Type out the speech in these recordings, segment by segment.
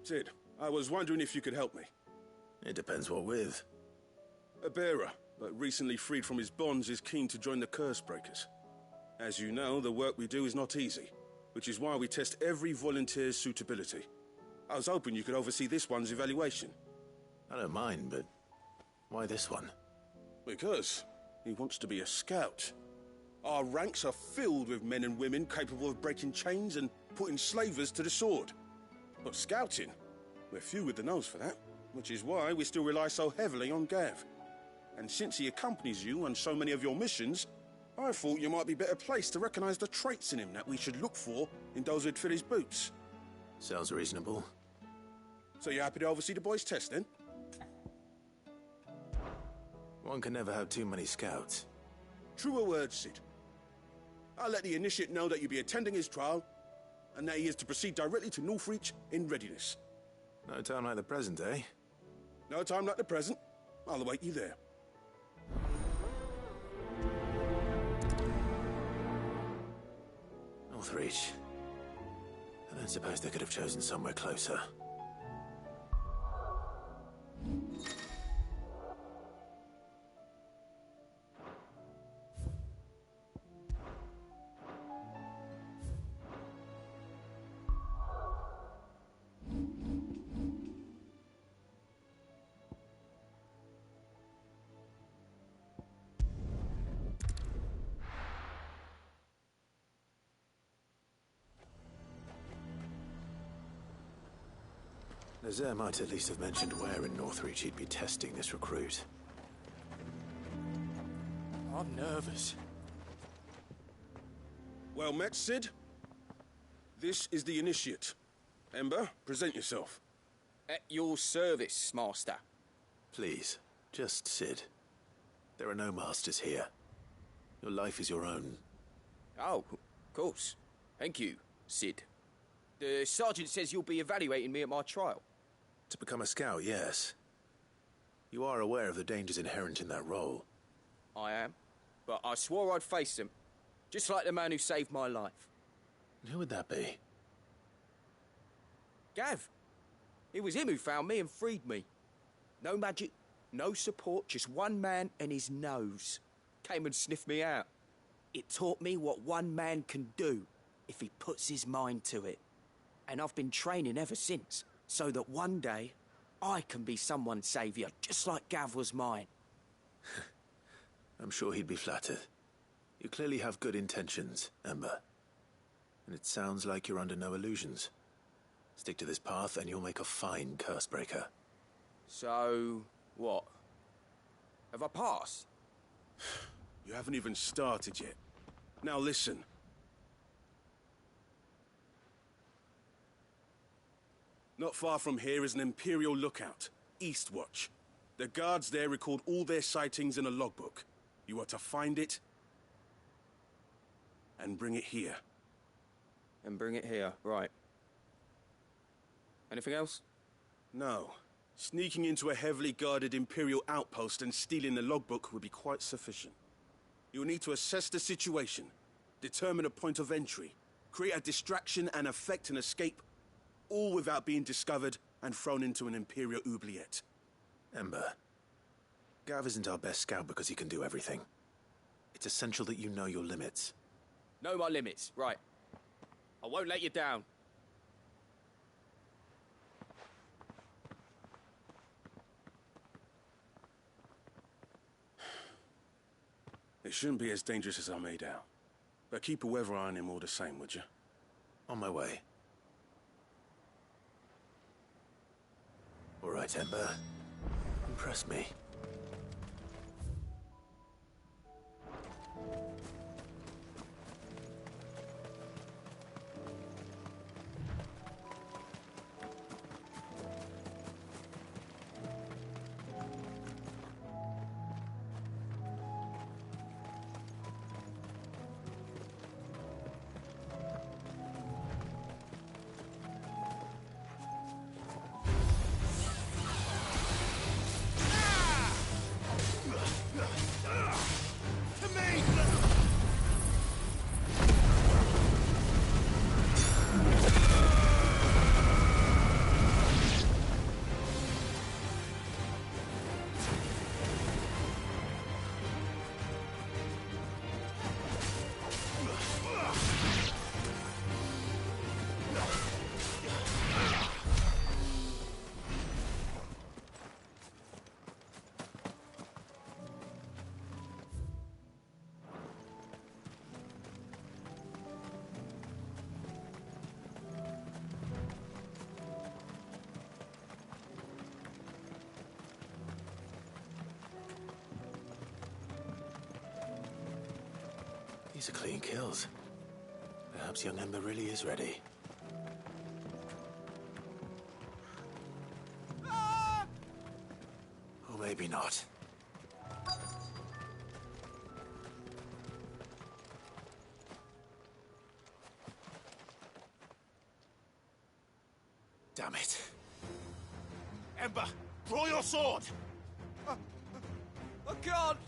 Sid, I was wondering if you could help me. It depends what with. A bearer, but recently freed from his bonds, is keen to join the Curse Breakers. As you know, the work we do is not easy, which is why we test every volunteer's suitability. I was hoping you could oversee this one's evaluation. I don't mind, but why this one? Because he wants to be a scout. Our ranks are filled with men and women capable of breaking chains and putting slavers to the sword. But scouting, we're few with the nose for that, which is why we still rely so heavily on Gav. And since he accompanies you on so many of your missions, I thought you might be better placed to recognize the traits in him that we should look for in those who'd fill his boots. Sounds reasonable. So you're happy to oversee the boys' test, then? One can never have too many scouts. Truer words, Sid. I'll let the initiate know that you'll be attending his trial, and that he is to proceed directly to Northreach in readiness. No time like the present, eh? No time like the present. I'll await you there. Northreach. I don't suppose they could have chosen somewhere closer. Nazaire might at least have mentioned where in Northreach he'd be testing this recruit. I'm nervous. Well met, Sid. This is the initiate. Ember, present yourself. At your service, Master. Please, just Sid. There are no masters here. Your life is your own. Oh, of course. Thank you, Sid. The sergeant says you'll be evaluating me at my trial. To become a scout, yes. You are aware of the dangers inherent in that role. I am. But I swore I'd face them. Just like the man who saved my life. Who would that be? Gav. It was him who found me and freed me. No magic, no support, just one man and his nose. Came and sniffed me out. It taught me what one man can do if he puts his mind to it. And I've been training ever since, so that one day I can be someone's saviour, just like Gav was mine. I'm sure he'd be flattered. You clearly have good intentions, Ember. And it sounds like you're under no illusions. Stick to this path and you'll make a fine curse breaker. So, what? Have I passed? You haven't even started yet. Now listen. Not far from here is an Imperial lookout, Eastwatch. The guards there record all their sightings in a logbook. You are to find it and bring it here. And bring it here, right. Anything else? No. Sneaking into a heavily guarded Imperial outpost and stealing the logbook would be quite sufficient. You'll need to assess the situation, determine a point of entry, create a distraction and effect an escape, all without being discovered and thrown into an Imperial oubliette. Ember, Gav isn't our best scout because he can do everything. It's essential that you know your limits. Know my limits, right. I won't let you down. It shouldn't be as dangerous as I made out. But keep a weather eye on him all the same, would you? On my way. All right, Ember. Impress me. These are clean kills. Perhaps young Ember really is ready. Or maybe not. Damn it. Ember, draw your sword! I can't!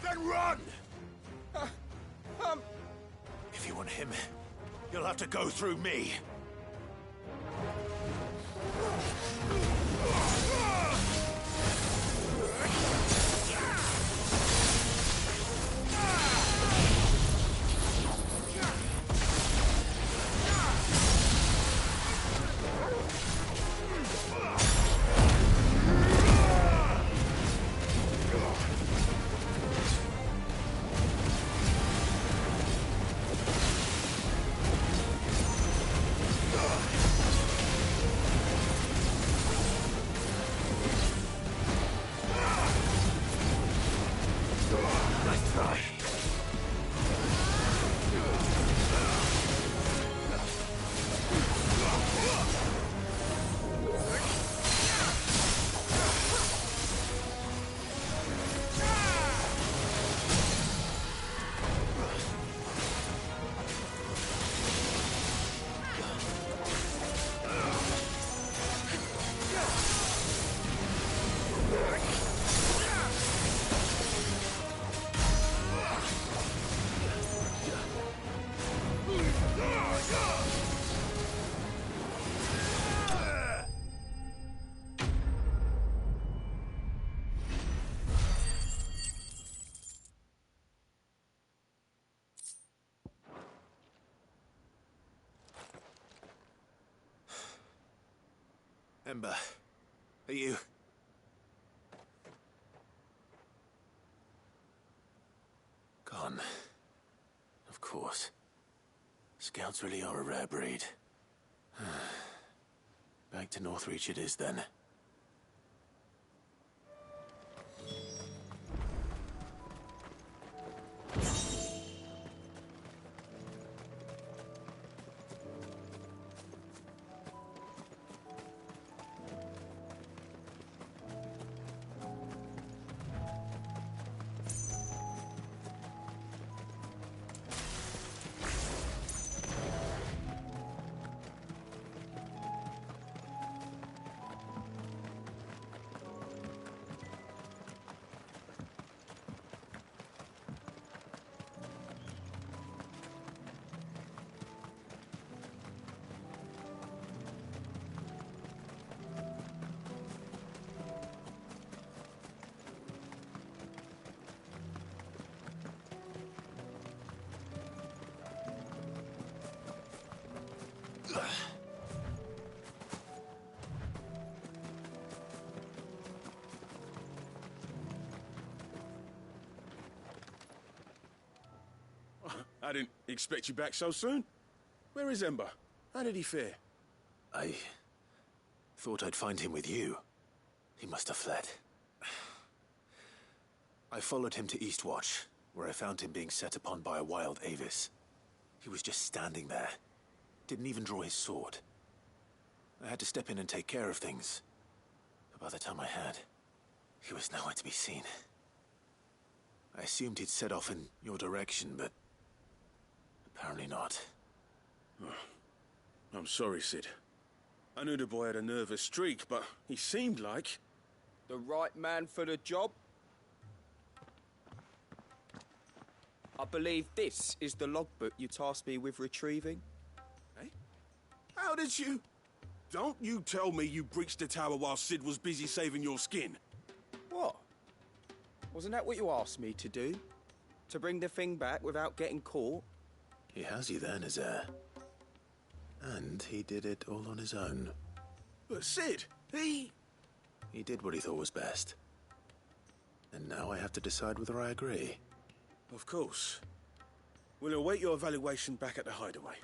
Then run! If you want him, you'll have to go through me. Ember, are you... Gone. Of course. Scouts really are a rare breed. Back to Northreach it is then. I didn't expect you back so soon. Where is Ember? How did he fare? I thought I'd find him with you. He must have fled. I followed him to Eastwatch, where I found him being set upon by a wild Avis. He was just standing there. Didn't even draw his sword. I had to step in and take care of things. But by the time I had, he was nowhere to be seen. I assumed he'd set off in your direction, but apparently not. I'm sorry, Sid. I knew the boy had a nervous streak, but he seemed like... The right man for the job? I believe this is the logbook you tasked me with retrieving. Eh? How did you... Don't you tell me you breached the tower while Sid was busy saving your skin. What? Wasn't that what you asked me to do? To bring the thing back without getting caught? He has you then, his heir. And he did it all on his own. But Sid, he did what he thought was best. And now I have to decide whether I agree. Of course. We'll await your evaluation back at the hideaway.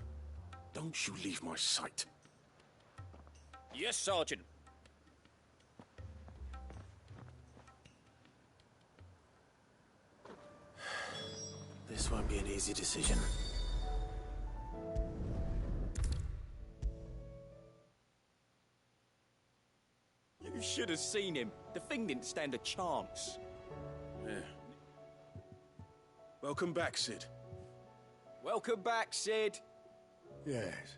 Don't you leave my sight. Yes, Sergeant. This won't be an easy decision. You should have seen him. The thing didn't stand a chance. Yeah. Welcome back, Sid. Welcome back, Sid. Yes.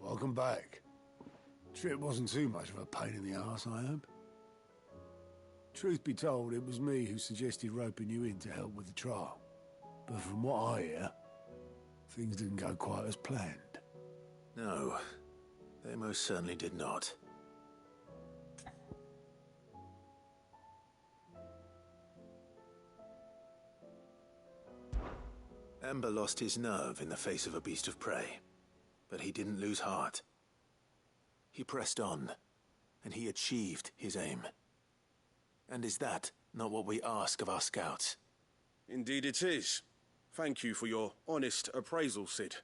Welcome back. Trip wasn't too much of a pain in the arse, I hope. Truth be told, it was me who suggested roping you in to help with the trial. But from what I hear, things didn't go quite as planned. No, they most certainly did not. Ember lost his nerve in the face of a beast of prey, but he didn't lose heart. He pressed on, and he achieved his aim. And is that not what we ask of our scouts? Indeed it is. Thank you for your honest appraisal, Sid.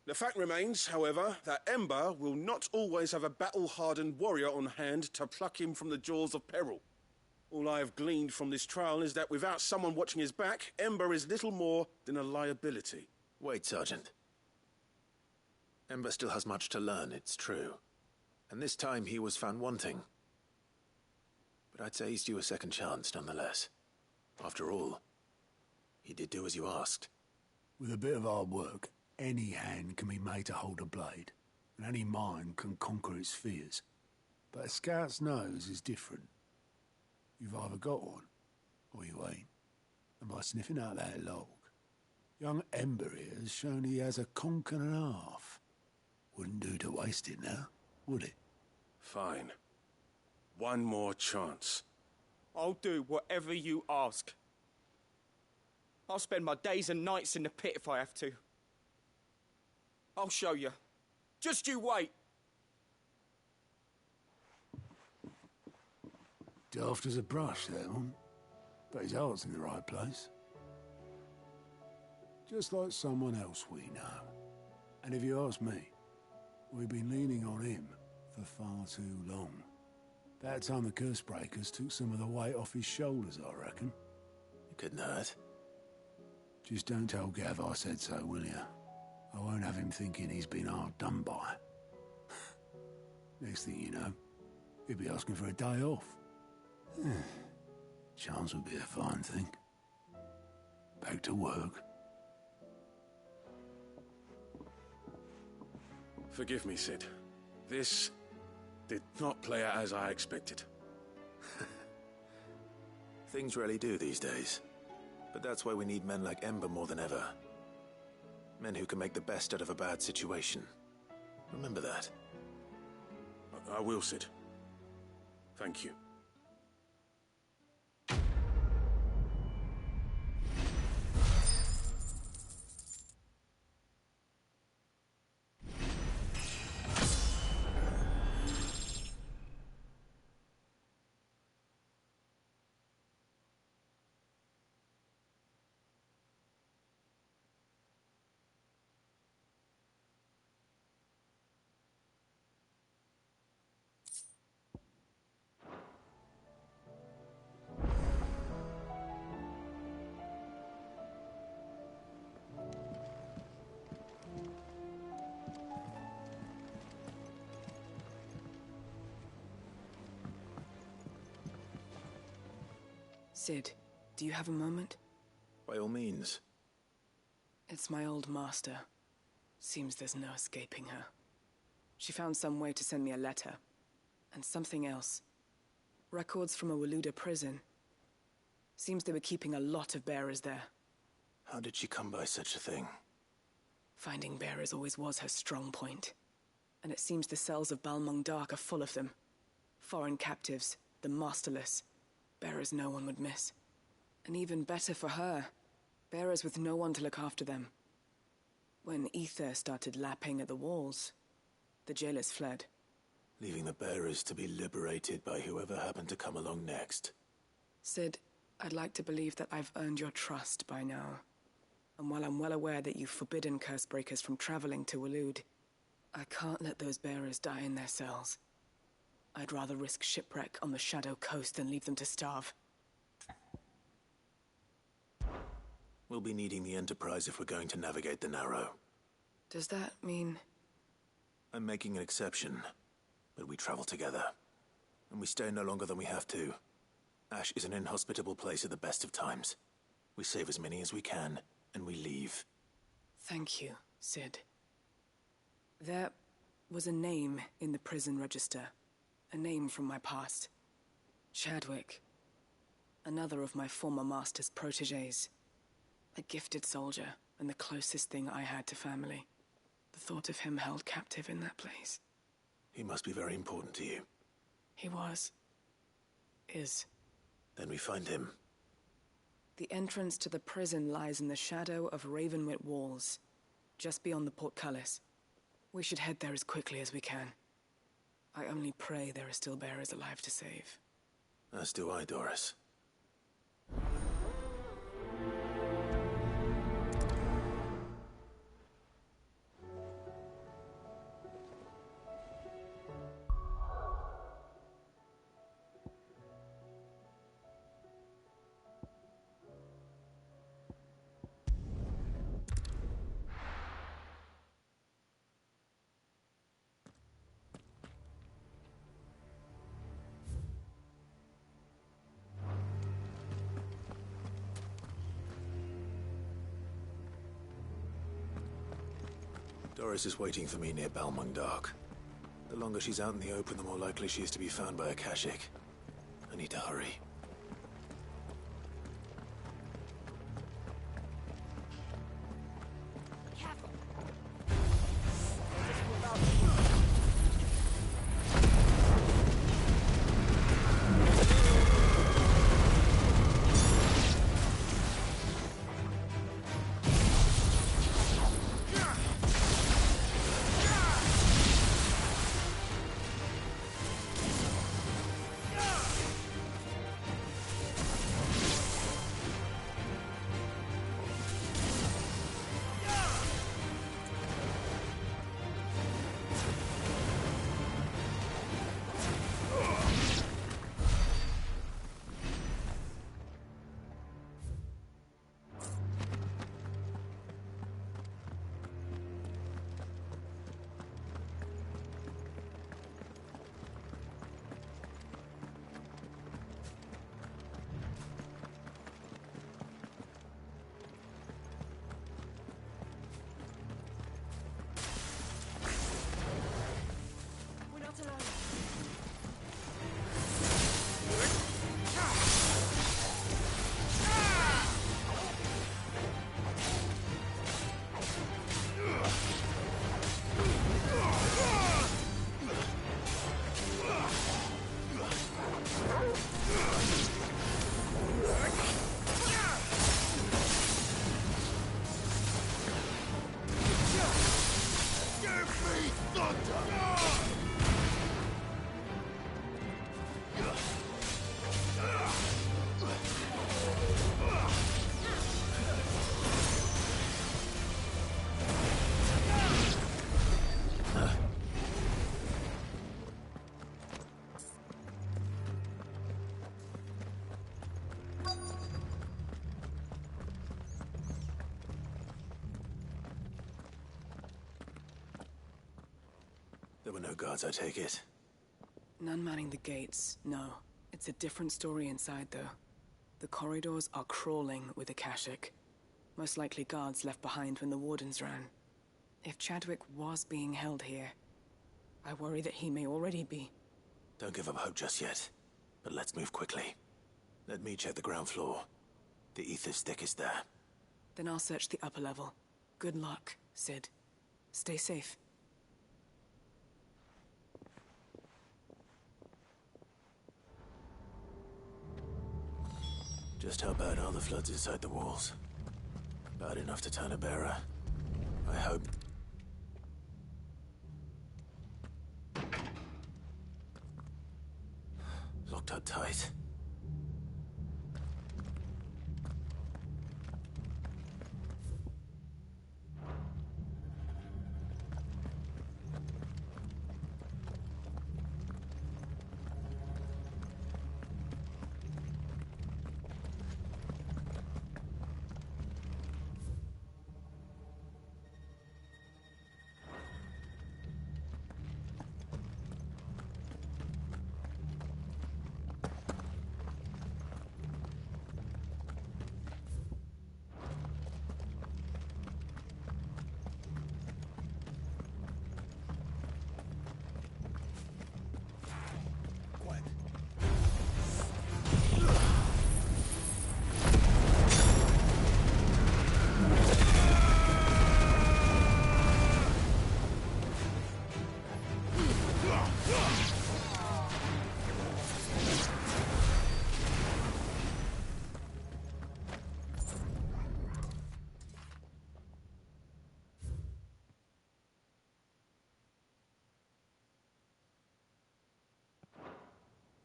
The fact remains, however, that Ember will not always have a battle-hardened warrior on hand to pluck him from the jaws of peril. All I have gleaned from this trial is that without someone watching his back, Ember is little more than a liability. Wait, Sergeant. Ember still has much to learn, it's true. And this time he was found wanting. But I'd say he's due a second chance, nonetheless. After all, he did do as you asked. With a bit of hard work, any hand can be made to hold a blade, and any mind can conquer its fears. But a scout's nose is different. You've either got one, or you ain't. And by sniffing out that log, young Ember here has shown he has a conk and a half. Wouldn't do to waste it now, would it? Fine. One more chance. I'll do whatever you ask. I'll spend my days and nights in the pit if I have to. I'll show you. Just you wait. Daft as a brush, that one. But his heart's in the right place. Just like someone else we know. And if you ask me, we've been leaning on him for far too long. About time the curse breakers took some of the weight off his shoulders, I reckon. It couldn't hurt. Just don't tell Gav I said so, will you? I won't have him thinking he's been hard done by. Next thing you know, he'll be asking for a day off. Chance would be a fine thing. Back to work. Forgive me, Sid. This did not play out as I expected. Things rarely do these days. But that's why we need men like Ember more than ever. Men who can make the best out of a bad situation. Remember that. I will, Sid. Thank you. Sid, do you have a moment? By all means. It's my old master. Seems there's no escaping her. She found some way to send me a letter. And something else. Records from a Waluda prison. Seems they were keeping a lot of bearers there. How did she come by such a thing? Finding bearers always was her strong point. And it seems the cells of Balmung Dark are full of them. Foreign captives, the masterless. Bearers no one would miss. And even better for her, bearers with no one to look after them. When ether started lapping at the walls, the jailers fled. Leaving the bearers to be liberated by whoever happened to come along next. Sid, I'd like to believe that I've earned your trust by now. And while I'm well aware that you've forbidden Cursebreakers from traveling to Waloed, I can't let those bearers die in their cells. I'd rather risk shipwreck on the Shadow Coast than leave them to starve. We'll be needing the Enterprise if we're going to navigate the Narrow. Does that mean... I'm making an exception, but we travel together. And we stay no longer than we have to. Ash is an inhospitable place at the best of times. We save as many as we can, and we leave. Thank you, Sid. There was a name in the prison register. A name from my past. Chadwick. Another of my former master's protégés. A gifted soldier, and the closest thing I had to family. The thought of him held captive in that place. He must be very important to you. He was. Is. Then we find him. The entrance to the prison lies in the shadow of Ravenwit Walls, just beyond the portcullis. We should head there as quickly as we can. I only pray there are still bearers alive to save. As do I, Doris. Doris is waiting for me near Balmung Dark. The longer she's out in the open, the more likely she is to be found by a Kashyyyk. I need to hurry. There were no guards, I take it. None manning the gates, no. It's a different story inside, though. The corridors are crawling with Akashic. Most likely guards left behind when the Wardens ran. If Chadwick was being held here, I worry that he may already be. Don't give up hope just yet. But let's move quickly. Let me check the ground floor. The ether's stick is there. Then I'll search the upper level. Good luck, Sid. Stay safe. Just how bad are the floods inside the walls? Bad enough to turn a bearer. I hope. Locked up tight.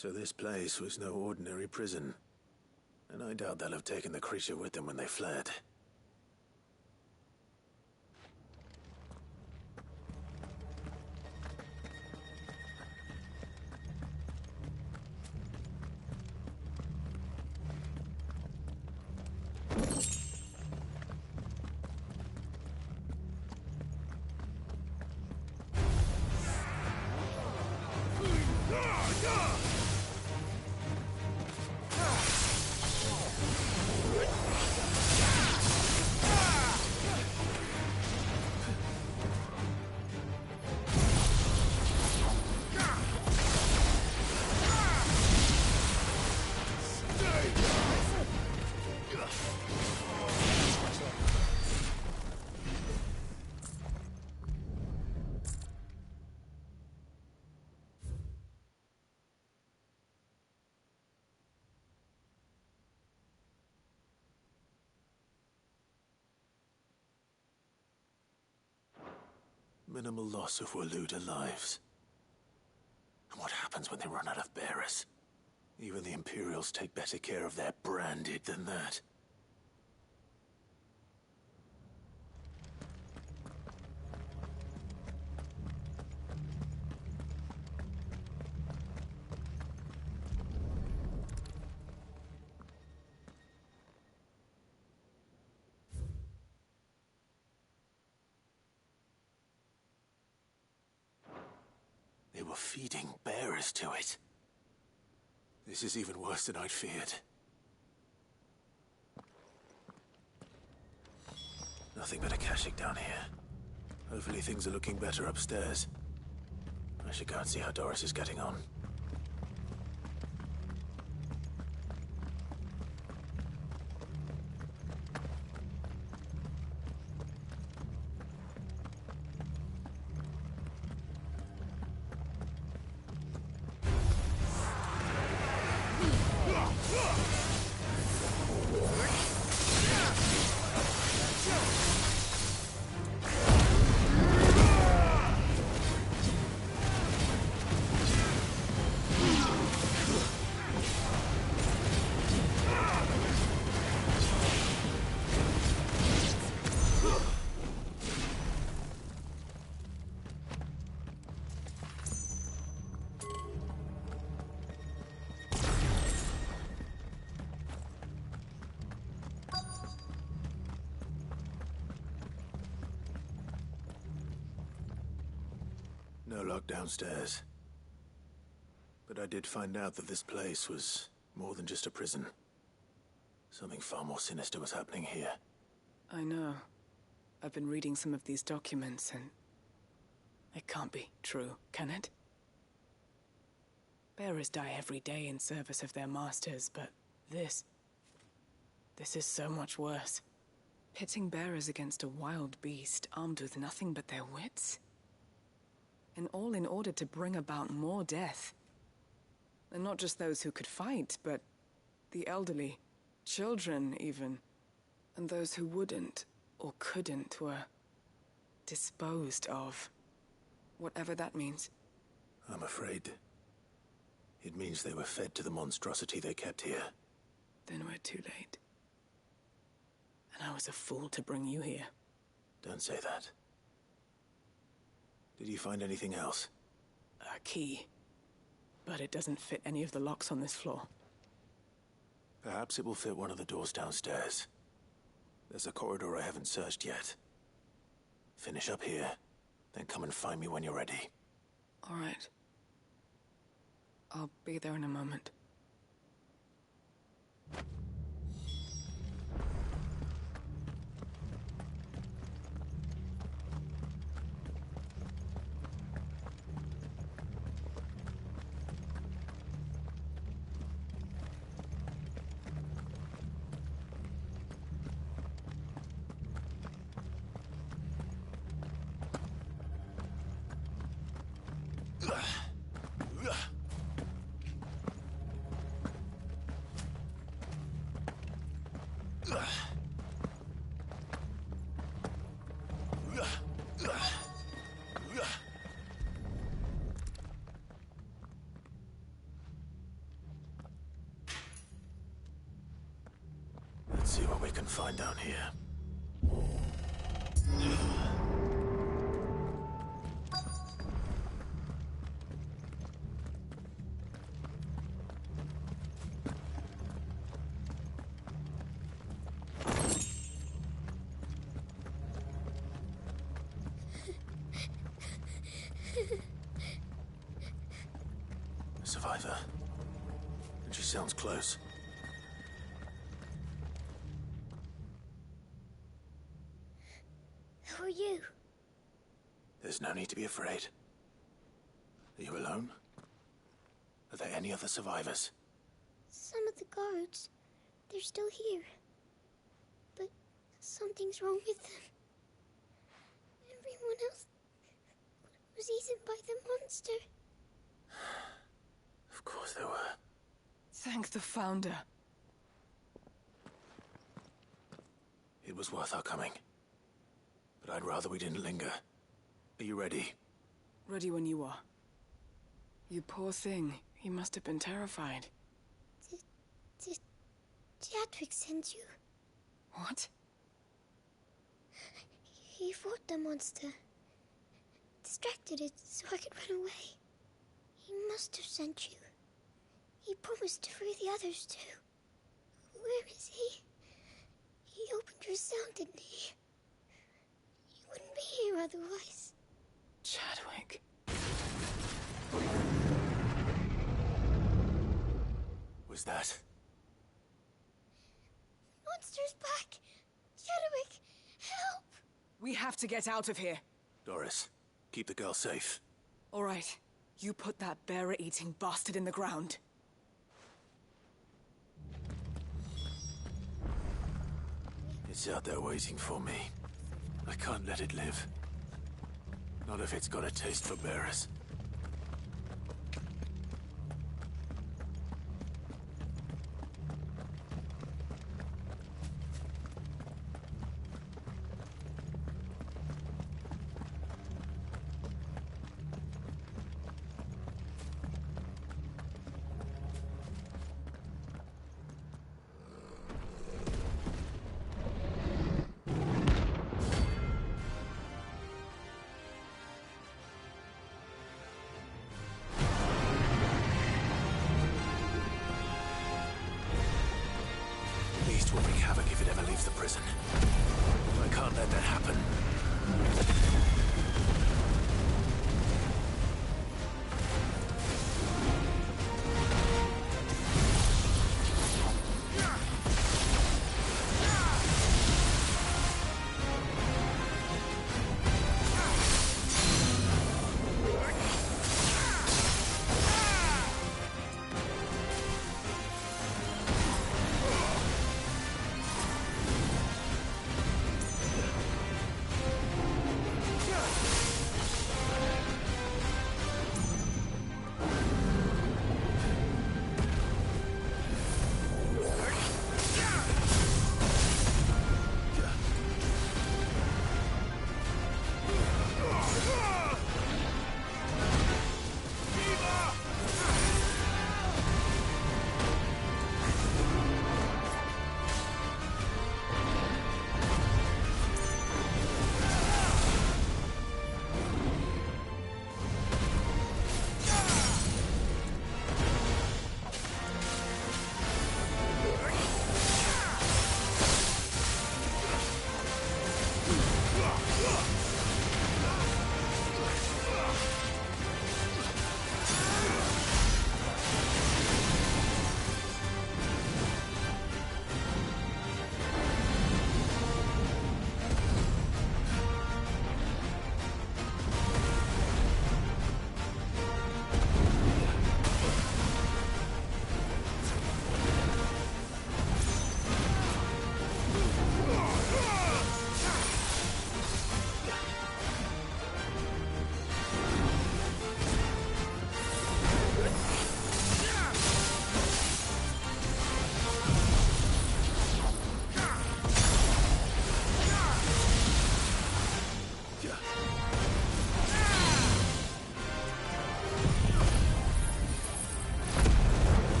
So this place was no ordinary prison. And I doubt they'll have taken the creature with them when they fled. Minimal loss of Waluda lives. And what happens when they run out of bearers? Even the Imperials take better care of their branded than that. They were feeding bearers to it. This is even worse than I'd feared. Nothing but a caching down here. Hopefully things are looking better upstairs. I should go and see how Doris is getting on. No lock downstairs. But I did find out that this place was more than just a prison. Something far more sinister was happening here. I know. I've been reading some of these documents, and it can't be true, can it? Bearers die every day in service of their masters, but this is so much worse. Pitting bearers against a wild beast armed with nothing but their wits? And all in order to bring about more death. And not just those who could fight, but the elderly, children even. And those who wouldn't or couldn't were disposed of. Whatever that means. I'm afraid it means they were fed to the monstrosity they kept here. Then we're too late. And I was a fool to bring you here. Don't say that. Did you find anything else? A key. But it doesn't fit any of the locks on this floor. Perhaps it will fit one of the doors downstairs. There's a corridor I haven't searched yet. Finish up here, then come and find me when you're ready. All right. I'll be there in a moment. find down here. A survivor. And she sounds close. Who are you? There's no need to be afraid. Are you alone? Are there any other survivors? Some of the guards. They're still here. But something's wrong with them. Everyone else was eaten by the monster. Of course there were. Thank the Founder. It was worth our coming. But I'd rather we didn't linger. Are you ready? Ready when you are. You poor thing. He must have been terrified. Did Chadwick send you? What? He fought the monster. Distracted it so I could run away. He must have sent you. He promised to free the others too. Where is he? He opened your cell, didn't he? You wouldn't be here otherwise. Chadwick. Was that? Monster's back! Chadwick, help! We have to get out of here. Doris, keep the girl safe. All right. You put that bearer-eating bastard in the ground. It's out there waiting for me. I can't let it live. Not if it's got a taste for bearers.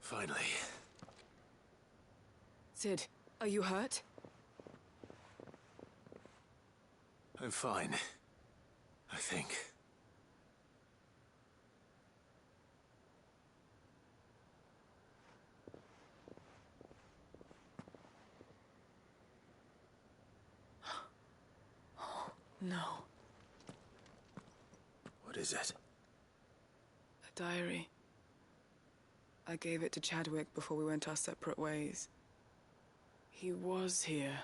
Finally. Sid, are you hurt? I'm fine. I think. No. What is it? A diary. I gave it to Chadwick before we went our separate ways. He was here.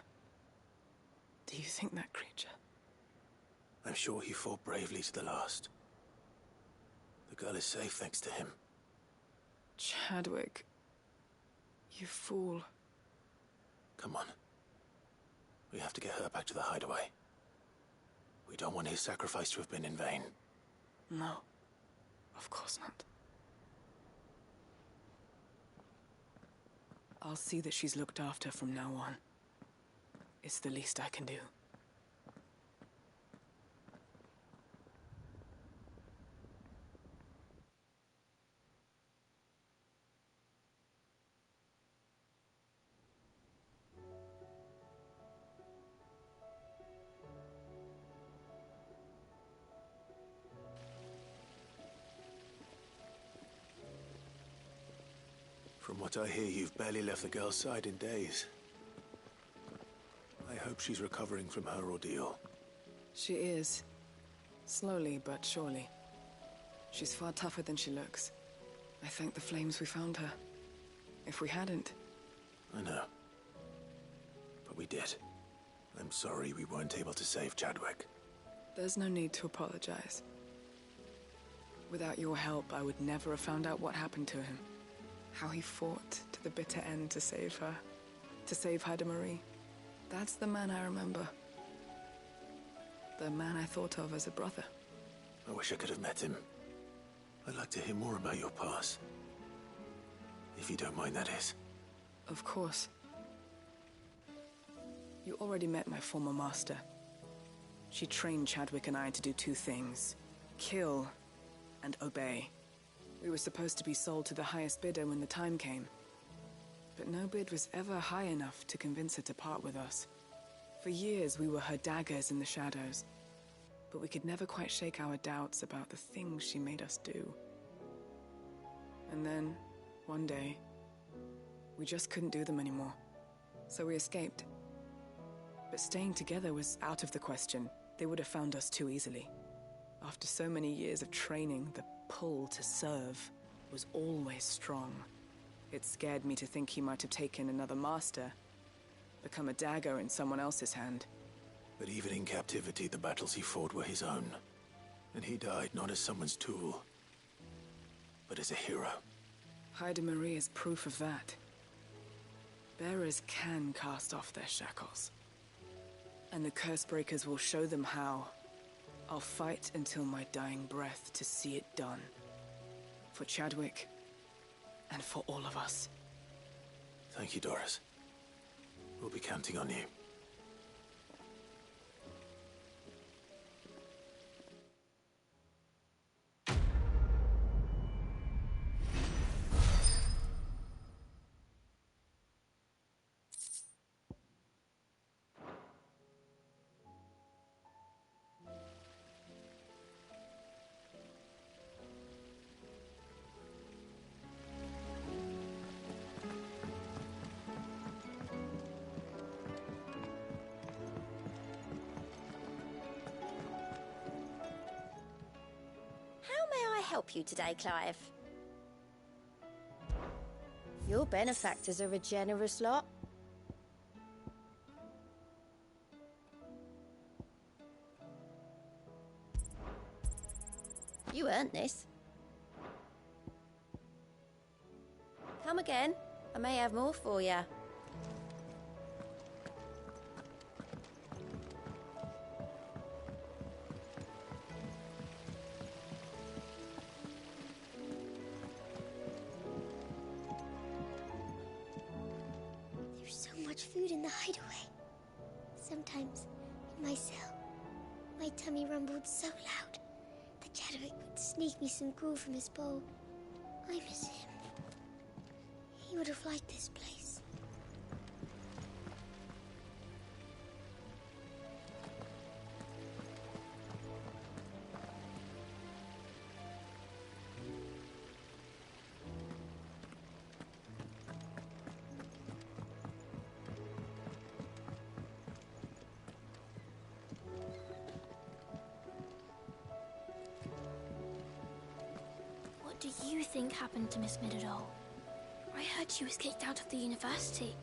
Do you think that creature? I'm sure he fought bravely to the last. The girl is safe thanks to him. Chadwick. You fool. Come on. We have to get her back to the hideaway. We don't want his sacrifice to have been in vain. No. Of course not. I'll see that she's looked after from now on. It's the least I can do. From what I hear, you've barely left the girl's side in days. I hope she's recovering from her ordeal. She is. Slowly but surely. She's far tougher than she looks. I thank the flames we found her. If we hadn't... I know. But we did. I'm sorry we weren't able to save Chadwick. There's no need to apologize. Without your help, I would never have found out what happened to him. How he fought to the bitter end to save her. To save Haida Marie. That's the man I remember. The man I thought of as a brother. I wish I could have met him. I'd like to hear more about your past. If you don't mind, that is. Of course. You already met my former master. She trained Chadwick and I to do two things. Kill and obey. We were supposed to be sold to the highest bidder when the time came. But no bid was ever high enough to convince her to part with us. For years, we were her daggers in the shadows. But we could never quite shake our doubts about the things she made us do. And then, one day, we just couldn't do them anymore. So we escaped. But staying together was out of the question. They would have found us too easily. After so many years of training, the pull to serve was always strong. It scared me to think he might have taken another master, become a dagger in someone else's hand. But even in captivity, the battles he fought were his own. And he died not as someone's tool, but as a hero. Haida Marie is proof of that. Bearers can cast off their shackles. And the Cursebreakers will show them how. I'll fight until my dying breath to see it done. For Chadwick, and for all of us. Thank you, Doris. We'll be counting on you. Help you today, Clive? Your benefactors are a generous lot. You earned this. Come again. I may have more for you. Food in the hideaway. Sometimes, in my cell, my tummy rumbled so loud that Chadwick would sneak me some gruel from his bowl. I miss him. He would have liked this place. What do you think happened to Miss Mid-at-all? I heard she was kicked out of the university.